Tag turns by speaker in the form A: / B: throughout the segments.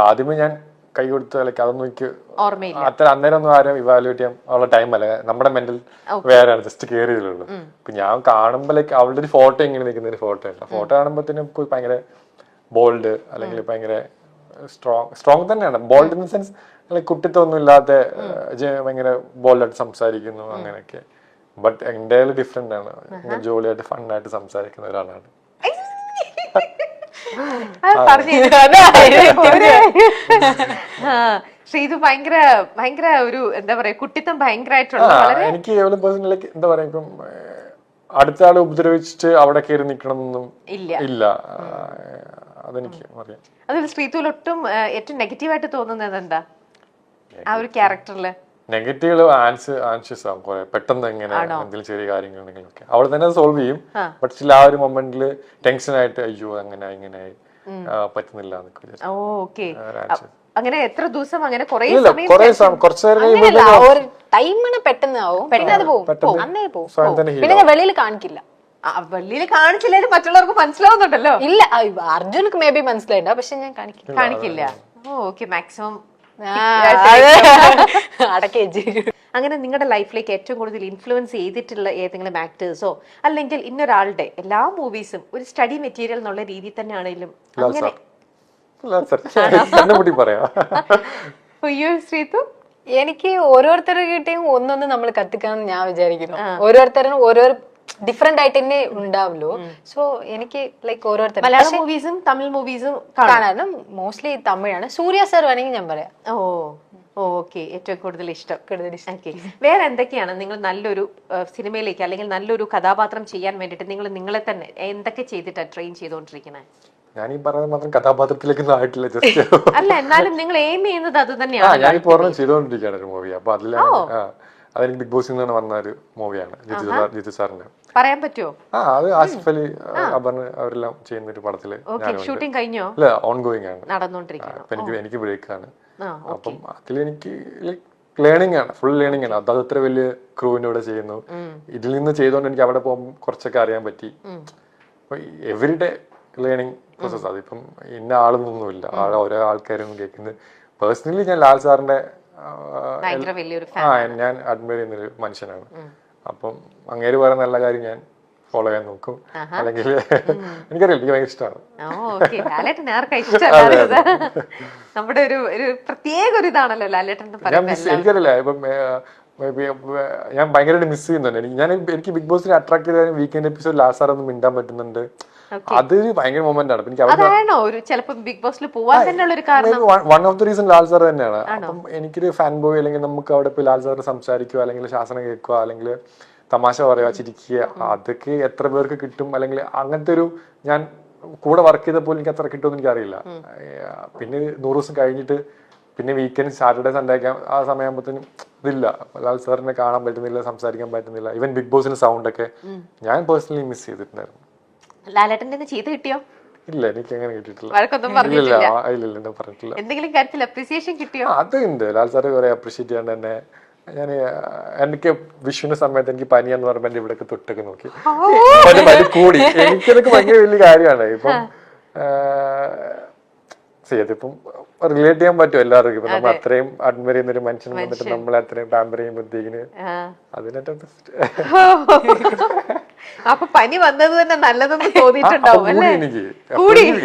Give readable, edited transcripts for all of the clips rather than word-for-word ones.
A: ആദ്യമേ ഞാൻ കൈ കൊടുത്ത് അല്ലെങ്കിൽ അതൊന്നും എനിക്ക്
B: ഓർമ്മയില്ല.
A: അത്ര അന്നേരം ഒന്നും ആരും ഇവാലുവേറ്റ് ചെയ്യാൻ ഉള്ള ടൈം അല്ല. നമ്മുടെ മെന്റൽ വേറെയാണ്, ജസ്റ്റ് കയറിയതുള്ളൂ. ഇപ്പൊ ഞാൻ കാണുമ്പോ ലൈക്ക് അവളുടെ ഒരു ഫോട്ടോ ഇങ്ങനെ നിൽക്കുന്ന ഒരു ഫോട്ടോ ഉണ്ട്. ഫോട്ടോ കാണുമ്പോഴത്തേനും ഭയങ്കര ബോൾഡ് അല്ലെങ്കിൽ ഭയങ്കര സ്ട്രോങ് തന്നെയാണ്. Bold in the sense like കുട്ടിത്തൊന്നും ഇല്ലാത്ത ഭയങ്കര ബോൾഡായിട്ട് സംസാരിക്കുന്നു അങ്ങനെയൊക്കെ. ബട്ട് എൻ്റെ ഡിഫറെന്റ് ആണ്. ജോളിയായിട്ട് ഫണ്ണായിട്ട് സംസാരിക്കുന്ന ഒരാളാണ്.
B: ശ്രീതു ഭയങ്കര ഭയങ്കര ഒരു എന്താ പറയാ കുട്ടിത്തം ഭയങ്കരമായിട്ടുള്ള
A: എനിക്ക് പേഴ്സണലി എന്താ പറയാ ഇപ്പം അടുത്ത ആളെ ഉപദ്രവിച്ചിട്ട് അവിടെ കയറി നിൽക്കണമെന്നൊന്നും ഇല്ല. അതെനിക്ക് അറിയാം.
B: അതിൽ ശ്രീതുവിൽ ഒട്ടും ഏറ്റവും നെഗറ്റീവായിട്ട് തോന്നുന്നത് എന്താ ആ ഒരു ക്യാരക്ടറില്?
A: നെഗറ്റീവ് ആൻഷ്യസ് ആവും കുറെ പെട്ടെന്ന്. എങ്ങനെ എന്തെങ്കിലും ചെറിയ കാര്യങ്ങൾ ഉണ്ടെങ്കിലൊക്കെ അവൾ തന്നെ സോൾവ് ചെയ്യും. ബട്ട് സ്റ്റിൽ ആ ഒരു മൊമെന്റിൽ ടെൻഷൻ ആയിട്ട് അയ്യോ അങ്ങനെ ഇങ്ങനെ പറ്റുന്നില്ല
B: എന്നൊക്കെ. അങ്ങനെ എത്ര ദിവസം അങ്ങനെ
C: വെളിയിൽ കാണിക്കില്ല.
B: വെളിയിൽ കാണിച്ചില്ലേലും മറ്റുള്ളവർക്ക് മനസ്സിലാവുന്നുണ്ടല്ലോ.
C: ഇല്ല, അർജുനക്ക് മേ ബി മനസ്സിലായിട്ടാ, പക്ഷെ ഞാൻ കാണിക്കില്ല.
B: ഓക്കെ, മാക്സിമം
C: അടക്കേജ്.
B: അങ്ങനെ നിങ്ങളുടെ ലൈഫിലേക്ക് ഏറ്റവും കൂടുതൽ ഇൻഫ്ലുവൻസ് ചെയ്തിട്ടുള്ള ഏതെങ്കിലും ആക്ടേഴ്സോ അല്ലെങ്കിൽ ഇന്നൊരാളുടെ എല്ലാ മൂവീസും ഒരു സ്റ്റഡി മെറ്റീരിയൽ എന്നുള്ള രീതിയിൽ തന്നെ ആണെങ്കിലും അങ്ങനെ ശ്രീതു?
C: എനിക്ക് ഓരോരുത്തരുടെ കിട്ടിയും ഒന്നൊന്ന് നമ്മൾ കത്തിക്കാന്ന് ഞാൻ വിചാരിക്കുന്നു. ഓരോരുത്തരും ഓരോ ഡിഫറെന്റ് ആയിട്ട് തന്നെ ഉണ്ടാവുമല്ലോ. സോ എനിക്ക് ലൈക്ക് ഓരോരുത്തർ
B: മലയാളം മൂവീസും തമിഴ് മൂവീസും
C: കാണാനും മോസ്റ്റ്ലി തമിഴാണ്. സൂര്യ സാർ വേണമെങ്കിൽ ഞാൻ പറയാം.
B: ഓക്കെ, ഏറ്റവും കൂടുതൽ ഇഷ്ടം. വേറെ എന്തൊക്കെയാണ് നിങ്ങൾ നല്ലൊരു സിനിമയിലേക്ക് അല്ലെങ്കിൽ നല്ലൊരു കഥാപാത്രം ചെയ്യാൻ വേണ്ടിട്ട് നിങ്ങൾ നിങ്ങളെ തന്നെ എന്തൊക്കെ ചെയ്തിട്ടാണ് ട്രെയിൻ ചെയ്തുകൊണ്ടിരിക്കുന്നത്?
A: ഞാൻ ഈ പറയുന്നത് മാത്രം കഥാപാത്രത്തിലേക്കൊന്നും ആയിട്ടില്ല. ജസ്റ്റ്
B: അല്ല, എന്നാലും നിങ്ങൾ എയിം ചെയ്യുന്നത് അത് തന്നെയാണ്.
A: ഞാനിപ്പോ ചെയ്തുകൊണ്ടിരിക്കുകയാണ് ഒരു മൂവി. അപ്പൊ അതിലാണ് അതെനിക്ക് ബിഗ് ബോസിൽ നിന്ന് വന്ന ഒരു മൂവിയാണ് ജിത്തു സാറിന്റെ.
B: പറയാൻ പറ്റുമോ?
A: അത് ആസിഫ് അലി, അപർണ അവരെല്ലാം ചെയ്യുന്ന ഒരു പടത്തില്.
B: ഷൂട്ടിംഗ് കഴിഞ്ഞോ?
A: ഇല്ല, ഓൺഗോയിങ് ആണ്,
B: നടന്നുകൊണ്ടിരിക്കുകയാണ്.
A: എനിക്ക് ബ്രേക്ക് ആണ്. അപ്പം അതിലെനിക്ക് ലേണിംഗ് ആണ്, ഫുൾ ലേണിംഗ് ആണ്. അത് അത്ര വലിയ ക്രൂവിന്റെ കൂടെ ചെയ്യുന്നു. ഇതിൽ നിന്ന് ചെയ്തോണ്ട് എനിക്ക് അവിടെ പോകുമ്പോൾ കുറച്ചൊക്കെ അറിയാൻ പറ്റി. Everyday learning process. അതിപ്പം ഇന്ന ആളൊന്നുമില്ല, ഓരോ ആൾക്കാരൊന്നും കേൾക്കുന്നത്. പേഴ്സണലി ഞാൻ ലാൽ സാറിന്റെ ഞാൻ അഡ്മയർ ചെയ്യുന്നൊരു മനുഷ്യനാണ്. അപ്പം അങ്ങേര് പറയുന്ന നല്ല കാര്യം ഞാൻ ഫോളോ ചെയ്യാൻ നോക്കും. അല്ലെങ്കിൽ എനിക്കറിയില്ല, എനിക്ക് ഭയങ്കര ഇഷ്ടമാണ്.
B: നമ്മുടെ ഒരു പ്രത്യേക ഒരു ഇതാണല്ലോ ലാലേട്ടൻ.
A: എനിക്കറിയില്ല, ഇപ്പം ഞാൻ ഭയങ്കരമായിട്ട് മിസ് ചെയ്യുന്നുണ്ട്. എനിക്ക് ബിഗ് ബോസിനെ അട്രാക്ട് ചെയ്ത വീക്കെൻഡ് എപ്പിസോഡ് ലാസ്റ്റ് സാർ ഒന്ന് മിണ്ടാൻ പറ്റുന്നുണ്ട്. അതൊരു ഭയങ്കര മൊമെന്റ് ആണ്. One of the reason Lal sir തന്നെയാണ്. അപ്പം എനിക്കൊരു ഫാൻ ബോയ് അല്ലെങ്കിൽ നമുക്ക് അവിടെ പോയി ലാൽ സാർ സംസാരിക്കുക, അല്ലെങ്കിൽ ശാസനം കേൾക്കുക, അല്ലെങ്കിൽ തമാശ പറയുക, ചിരിക്കുക, അതൊക്കെ എത്ര പേർക്ക് കിട്ടും? അല്ലെങ്കിൽ അങ്ങനത്തെ ഒരു ഞാൻ കൂടെ വർക്ക് ചെയ്തപ്പോൾ എനിക്ക് അത്ര കിട്ടുമെന്ന് എനിക്കറിയില്ല. പിന്നെ 100 ദിവസം കഴിഞ്ഞിട്ട് പിന്നെ വീക്കെൻഡ് സാറ്റർഡേ സൺഡേ ഒക്കെ ആ സമയമാകുമ്പോഴത്തേനും ഇതില്ല, ലാൽ സാറിനെ കാണാൻ പറ്റുന്നില്ല, സംസാരിക്കാൻ പറ്റുന്നില്ല. ഈവൻ ബിഗ് ബോസിന്റെ സൗണ്ട് ഒക്കെ ഞാൻ പേഴ്സണലി മിസ് ചെയ്തിട്ടുണ്ടായിരുന്നു.
B: ലാലേട്ടന്റെ ചെയ്ത് കിട്ടിയോ?
A: ഇല്ല, എനിക്ക് അങ്ങനെ കിട്ടിയിട്ടില്ല.
B: പറഞ്ഞിട്ടില്ല. എന്തെങ്കിലും കാര്യത്തിൽ അപ്രീസിയേഷൻ കിട്ടിയോ?
A: അതുണ്ട്. ലാൽ സാറ് കുറെ അപ്രീഷിയേറ്റ് ചെയ്യാണ്ട് തന്നെ. എനിക്ക് വിഷുവിന്റെ സമയത്ത് എനിക്ക് പനിയാന്ന് പറയുമ്പോ എന്റെ ഇവിടെയൊക്കെ തൊട്ടൊക്കെ നോക്കി പനി കൂടി. എനിക്കതൊക്കെ ഭയങ്കര വലിയ കാര്യമാണ്. ഇപ്പം അതിപ്പം റിലേറ്റ് ചെയ്യാൻ പറ്റും എല്ലാവർക്കും. ഇപ്പൊ നമ്മൾ അത്രയും അഡ്മയർ ചെയ്യുന്ന ഒരു മനുഷ്യൻ വന്നിട്ട് നമ്മളെ അത്രയും പാമ്പർ ചെയ്യുമ്പോഴത്തേക്കിന് അതിനേറ്റവും
B: അപ്പൊ പനി വന്നത് തന്നെ നല്ലതെന്ന് തോന്നിയിട്ടുണ്ടാവും.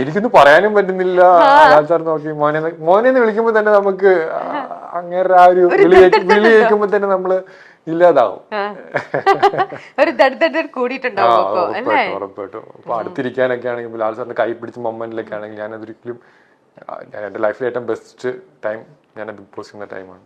A: എനിക്കൊന്നും പറയാനും പറ്റുന്നില്ല. സാർ നോക്കി മോനെന്ന് വിളിക്കുമ്പോ തന്നെ നമുക്ക് അങ്ങനെ ആ ഒരു വിളി കേൾക്കുമ്പോ തന്നെ നമ്മള് ഇല്ലാതാവും. ഉറപ്പായിട്ടും. അപ്പൊ അടുത്തിരിക്കാനൊക്കെ ആണെങ്കിൽ ലാൽ സാറിന്റെ കൈ പിടിച്ച മൊമെന്റിലൊക്കെ ആണെങ്കിൽ ഞാൻ അതൊരിക്കലും എന്റെ ലൈഫിലെ ഏറ്റവും ബെസ്റ്റ് ടൈം ഞാൻ ബിഗ് ബോസ് ചെയ്യുന്ന ടൈമാണ്.